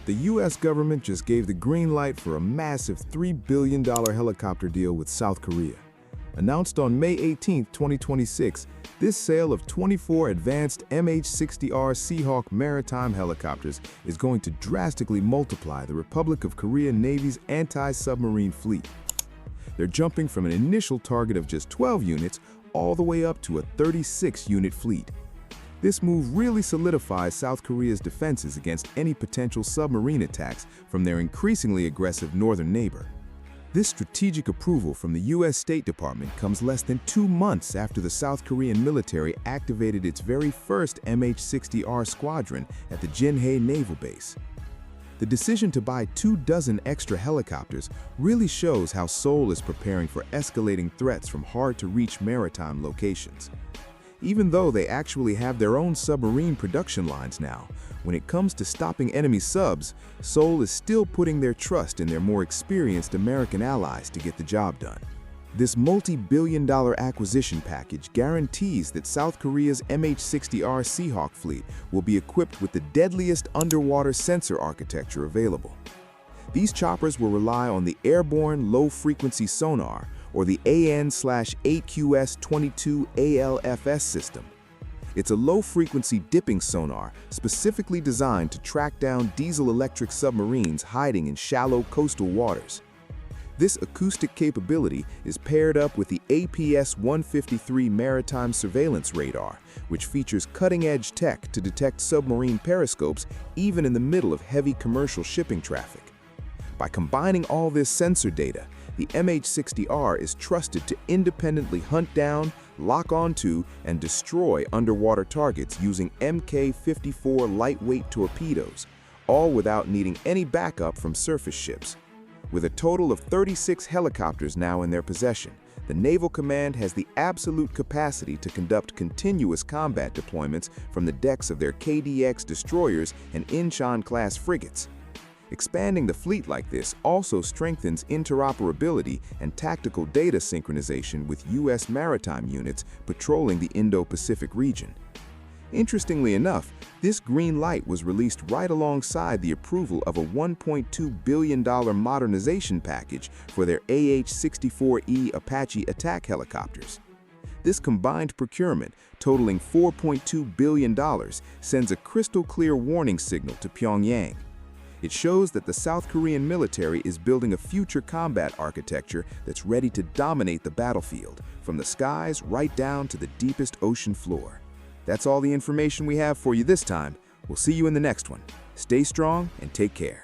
The U.S. government just gave the green light for a massive $3 billion helicopter deal with South Korea. Announced on May 18, 2026, this sale of 24 advanced MH-60R Seahawk maritime helicopters is going to drastically multiply the Republic of Korea Navy's anti-submarine fleet. They're jumping from an initial target of just 12 units all the way up to a 36-unit fleet. This move really solidifies South Korea's defenses against any potential submarine attacks from their increasingly aggressive northern neighbor. This strategic approval from the U.S. State Department comes less than 2 months after the South Korean military activated its very first MH-60R squadron at the Jinhae Naval Base. The decision to buy 24 extra helicopters really shows how Seoul is preparing for escalating threats from hard-to-reach maritime locations. Even though they actually have their own submarine production lines now, when it comes to stopping enemy subs, Seoul is still putting their trust in their more experienced American allies to get the job done. This multi-billion-dollar acquisition package guarantees that South Korea's MH-60R Seahawk fleet will be equipped with the deadliest underwater sensor architecture available. These choppers will rely on the Airborne low-frequency sonar, or the AN/8QS22 ALFS system. It's a low-frequency dipping sonar specifically designed to track down diesel-electric submarines hiding in shallow coastal waters. This acoustic capability is paired up with the APS-153 maritime surveillance radar, which features cutting-edge tech to detect submarine periscopes even in the middle of heavy commercial shipping traffic. By combining all this sensor data, the MH-60R is trusted to independently hunt down, lock onto, and destroy underwater targets using Mk-54 lightweight torpedoes, all without needing any backup from surface ships. With a total of 36 helicopters now in their possession, the Naval Command has the absolute capacity to conduct continuous combat deployments from the decks of their KDX destroyers and Incheon-class frigates. Expanding the fleet like this also strengthens interoperability and tactical data synchronization with U.S. maritime units patrolling the Indo-Pacific region. Interestingly enough, this green light was released right alongside the approval of a $1.2 billion modernization package for their AH-64E Apache attack helicopters. This combined procurement, totaling $4.2 billion, sends a crystal-clear warning signal to Pyongyang. It shows that the South Korean military is building a future combat architecture that's ready to dominate the battlefield, from the skies right down to the deepest ocean floor. That's all the information we have for you this time. We'll see you in the next one. Stay strong and take care.